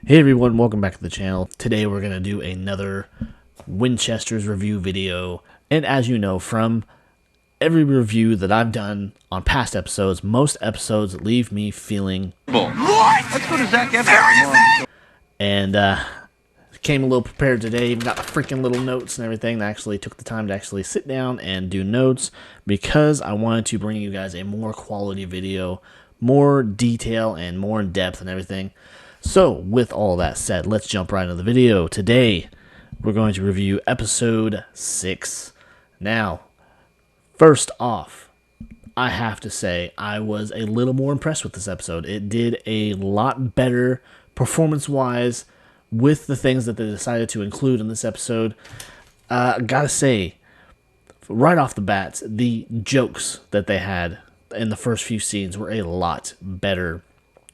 Hey everyone, welcome back to the channel. Today we're going to do another Winchesters review video. And as you know from every review that I've done on past episodes, most episodes leave me feeling... What? Let's go to Zach Evans. And came a little prepared today, even got the freaking little notes and everything. I actually took the time to actually sit down and do notes because I wanted to bring you guys a more quality video, more detail and more in depth and everything. So, with all that said, let's jump right into the video. Today, we're going to review episode 6. Now, first off, I have to say, I was a little more impressed with this episode. It did a lot better performance-wise with the things that they decided to include in this episode. Gotta say, right off the bat, the jokes that they had in the first few scenes were a lot better.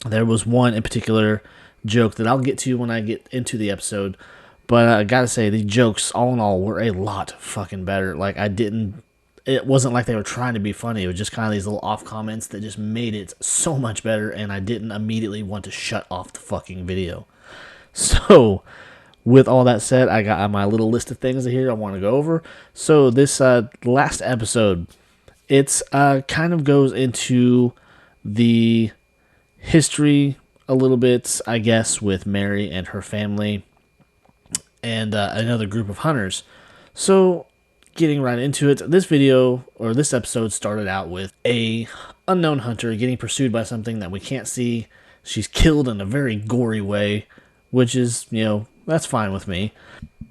There was one in particular joke that I'll get to when I get into the episode, but I gotta say, the jokes, all in all, were a lot fucking better. Like, it wasn't like they were trying to be funny. It was just kind of these little off comments that just made it so much better, and I didn't immediately want to shut off the fucking video. So, with all that said, I got my little list of things here I want to go over. So, this last episode, it's kind of goes into the history a little bit, I guess, with Mary and her family and another group of hunters. So, getting right into it, this video, or this episode, started out with a unknown hunter getting pursued by something that we can't see. She's killed in a very gory way, which is, that's fine with me.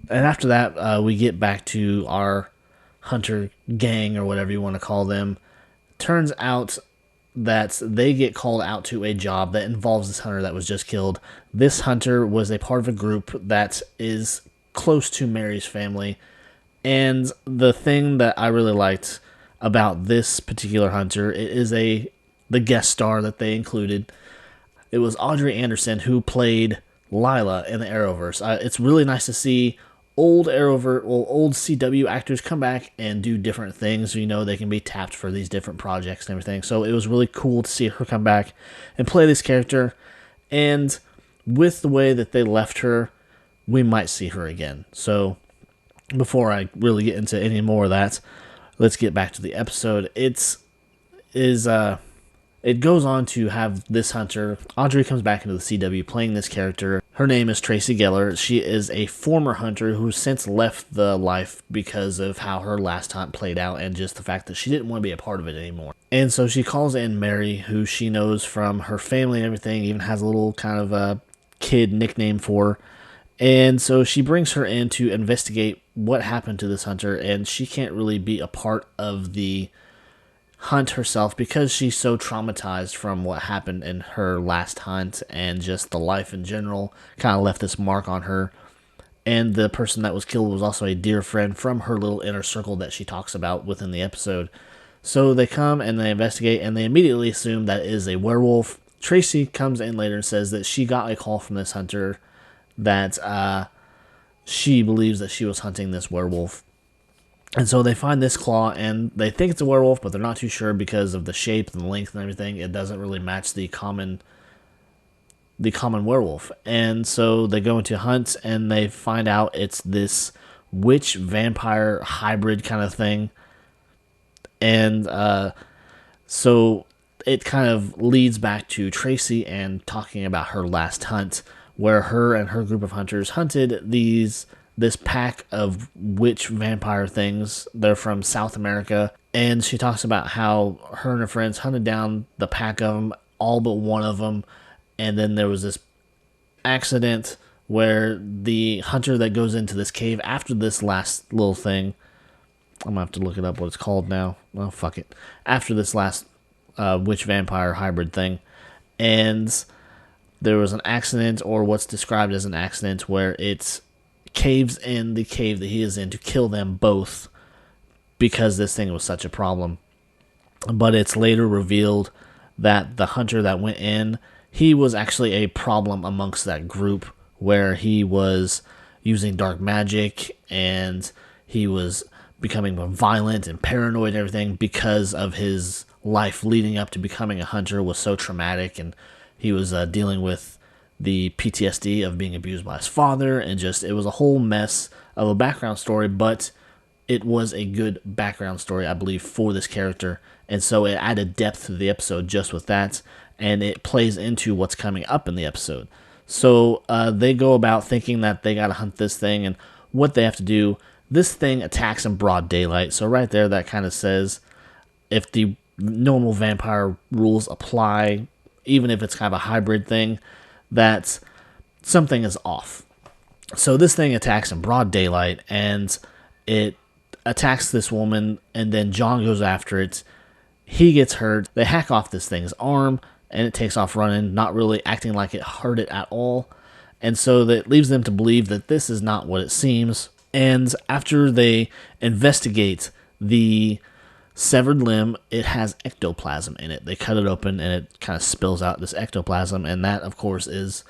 And after that, we get back to our hunter gang, or whatever you want to call them. Turns out that they get called out to a job that involves this hunter that was just killed. This hunter was a part of a group that is close to Mary's family. And the thing that I really liked about this particular hunter, it is the guest star that they included. It was Audrey Anderson, who played Lila in the Arrowverse. It's really nice to see old CW actors come back and do different things. They can be tapped for these different projects and everything. So it was really cool to see her come back and play this character. And with the way that they left her, we might see her again. So before I really get into any more of that, let's get back to the episode. It goes on to have this hunter. Audrey comes back into the CW playing this character. Her name is Tracy Geller. She is a former hunter who since left the life because of how her last hunt played out and just the fact that she didn't want to be a part of it anymore. And so she calls in Mary, who she knows from her family and everything, even has a little kind of a kid nickname for her. And so she brings her in to investigate what happened to this hunter, and she can't really be a part of the hunt herself because she's so traumatized from what happened in her last hunt, and just the life in general kind of left this mark on her. And the person that was killed was also a dear friend from her little inner circle that she talks about within the episode. So they come and they investigate, and they immediately assume that it is a werewolf. Tracy comes in later and says that she got a call from this hunter that she believes that she was hunting this werewolf. And so they find this claw, and they think it's a werewolf, but they're not too sure because of the shape and the length and everything. It doesn't really match the common werewolf. And so they go into hunt, and they find out it's this witch-vampire hybrid kind of thing. And so it kind of leads back to Tracy and talking about her last hunt, where her and her group of hunters hunted this pack of witch vampire things. They're from South America, and she talks about how her and her friends hunted down the pack of them, all but one of them, and then there was this accident where the hunter that goes into this cave after this last little thing, I'm gonna have to look it up what it's called now. Well, fuck it. After this last witch vampire hybrid thing, and there was an accident, or what's described as an accident, where it caves in the cave that he is in to kill them both because this thing was such a problem. But it's later revealed that the hunter that went in, he was actually a problem amongst that group, where he was using dark magic and he was becoming more violent and paranoid and everything because of his life leading up to becoming a hunter was so traumatic, and he was dealing with the PTSD of being abused by his father, and just, it was a whole mess of a background story, but it was a good background story, I believe, for this character. And so it added depth to the episode just with that, and it plays into what's coming up in the episode. So they go about thinking that they got to hunt this thing, and what they have to do. This thing attacks in broad daylight. So right there, that kind of says if the normal vampire rules apply, even if it's kind of a hybrid thing, that something is off. So this thing attacks in broad daylight, and it attacks this woman, and then John goes after it. He gets hurt. They hack off this thing's arm, and it takes off running, not really acting like it hurt it at all. And so that leaves them to believe that this is not what it seems. And after they investigate the severed limb, it has ectoplasm in it. They cut it open, and it kind of spills out this ectoplasm, and that, of course, is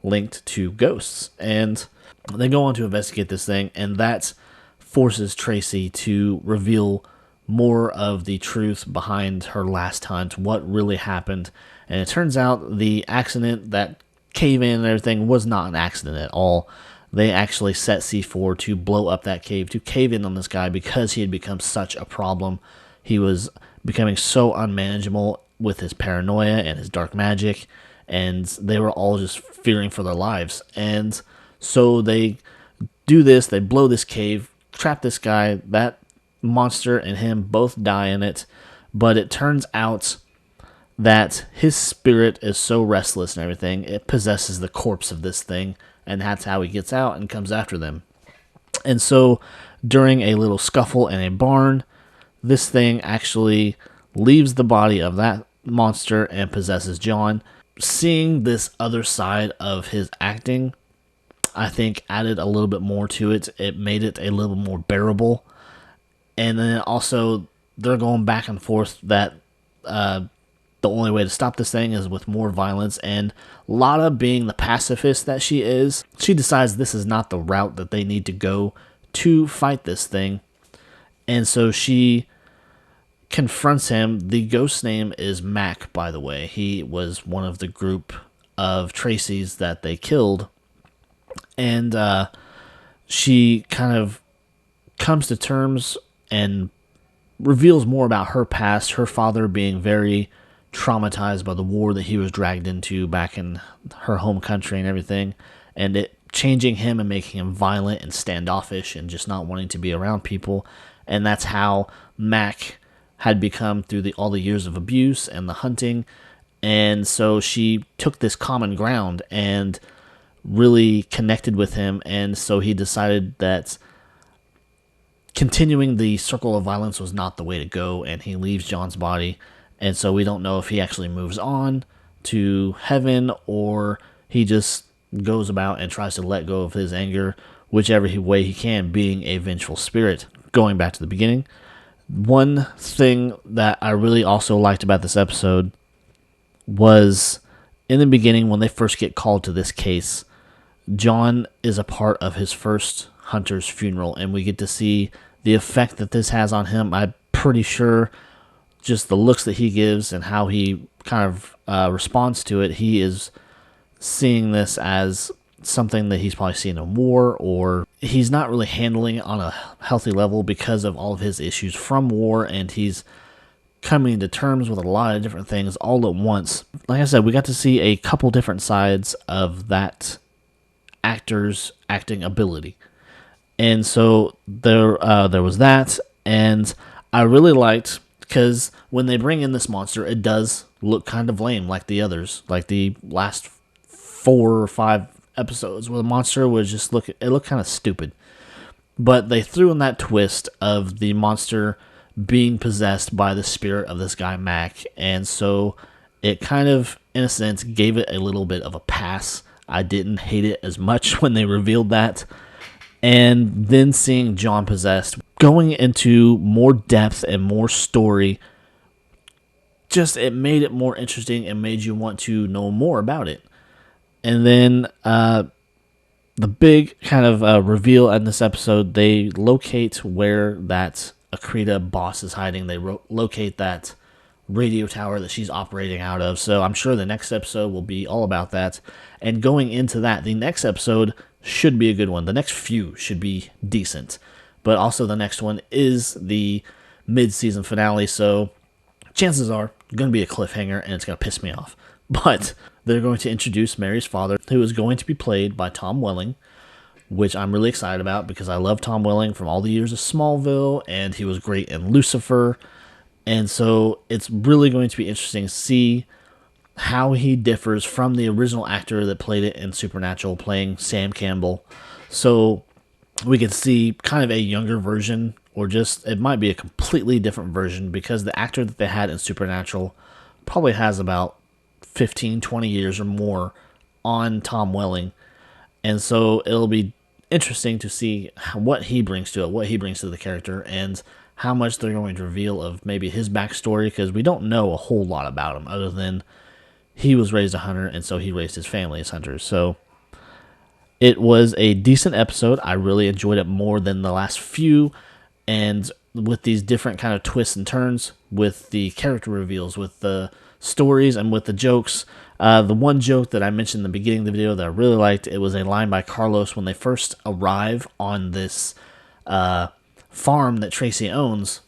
linked to ghosts. And they go on to investigate this thing, and that forces Tracy to reveal more of the truth behind her last hunt, what really happened. And it turns out the accident, that cave-in and everything, was not an accident at all. They actually set C4 to blow up that cave, to cave in on this guy, because he had become such a problem. He was becoming so unmanageable with his paranoia and his dark magic, and they were all just fearing for their lives. And so they do this, they blow this cave, trap this guy. That monster and him both die in it, but it turns out that his spirit is so restless and everything, it possesses the corpse of this thing, and that's how he gets out and comes after them. And so during a little scuffle in a barn, this thing actually leaves the body of that monster and possesses John. Seeing this other side of his acting, I think, added a little bit more to it. It made it a little more bearable. And then also, they're going back and forth that the only way to stop this thing is with more violence. And Lotta, being the pacifist that she is, she decides this is not the route that they need to go to fight this thing. And so she confronts him. The ghost name is Mac, by the way. He was one of the group of Tracy's that they killed. And she kind of comes to terms and reveals more about her past, her father being very traumatized by the war that he was dragged into back in her home country and everything, and it changing him and making him violent and standoffish and just not wanting to be around people. And that's how Mac had become through all the years of abuse and the hunting. And so she took this common ground and really connected with him, and so he decided that continuing the circle of violence was not the way to go, and he leaves John's body. And so we don't know if he actually moves on to heaven, or he just goes about and tries to let go of his anger whichever way he can, being a vengeful spirit. Going back to the beginning, one thing that I really also liked about this episode was in the beginning, when they first get called to this case, John is a part of his first hunter's funeral, and we get to see the effect that this has on him. I'm pretty sure just the looks that he gives and how he kind of responds to it, he is seeing this as something that he's probably seen in war, or he's not really handling it on a healthy level because of all of his issues from war, and he's coming to terms with a lot of different things all at once. Like I said, we got to see a couple different sides of that actor's acting ability. And so there was that, and I really liked, because when they bring in this monster, it does look kind of lame like the others, like the last 4 or 5 episodes where the monster was just looked kind of stupid. But they threw in that twist of the monster being possessed by the spirit of this guy Mac, and so it kind of, in a sense, gave it a little bit of a pass. I didn't hate it as much when they revealed that. And then seeing John possessed, going into more depth and more story, just it made it more interesting and made you want to know more about it. And then the big kind of reveal in this episode, they locate where that Akrita boss is hiding. They locate that radio tower that she's operating out of. So I'm sure the next episode will be all about that. And going into that, the next episode should be a good one. The next few should be decent. But also the next one is the mid-season finale, so chances are going to be a cliffhanger and it's going to piss me off. But they're going to introduce Mary's father, who is going to be played by Tom Welling, which I'm really excited about because I love Tom Welling from all the years of Smallville, and he was great in Lucifer. And so it's really going to be interesting to see how he differs from the original actor that played it in Supernatural, playing Sam Campbell. So we can see kind of a younger version, or just it might be a completely different version, because the actor that they had in Supernatural probably has about 15, 20 years or more on Tom Welling. And so it'll be interesting to see what he brings to it, what he brings to the character, and how much they're going to reveal of maybe his backstory, because we don't know a whole lot about him other than he was raised a hunter, and so he raised his family as hunters. So it was a decent episode. I really enjoyed it more than the last few, and with these different kind of twists and turns, with the character reveals, with the stories, and with the jokes. The one joke that I mentioned in the beginning of the video that I really liked, it was a line by Carlos when they first arrive on this farm that Tracy owns.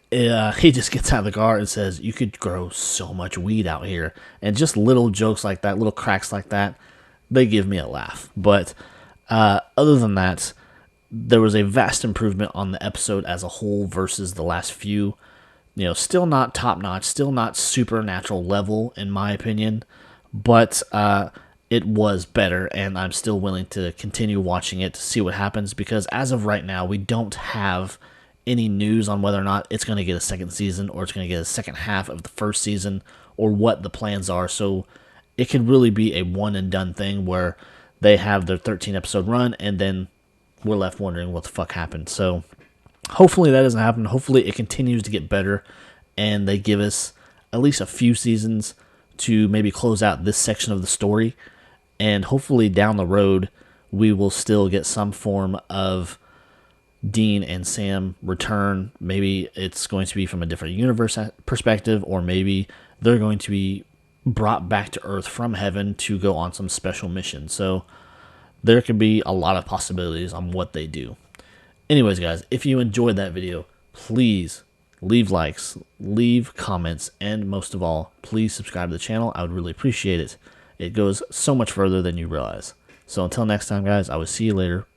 He just gets out of the car and says, "You could grow so much weed out here." And just little jokes like that, little cracks like that, they give me a laugh. But other than that, there was a vast improvement on the episode as a whole versus the last few. You know, still not top-notch, still not supernatural level, in my opinion, but it was better, and I'm still willing to continue watching it to see what happens, because as of right now, we don't have any news on whether or not it's going to get a second season, or it's going to get a second half of the first season, or what the plans are. So it could really be a one-and-done thing where they have their 13-episode run, and then we're left wondering what the fuck happened. So hopefully that doesn't happen. Hopefully it continues to get better, and they give us at least a few seasons to maybe close out this section of the story. And hopefully down the road, we will still get some form of Dean and Sam return. Maybe it's going to be from a different universe perspective, or maybe they're going to be brought back to Earth from heaven to go on some special mission. So there could be a lot of possibilities on what they do. Anyways, guys, if you enjoyed that video, please leave likes, leave comments, and most of all, please subscribe to the channel. I would really appreciate it. It goes so much further than you realize. So until next time, guys, I will see you later.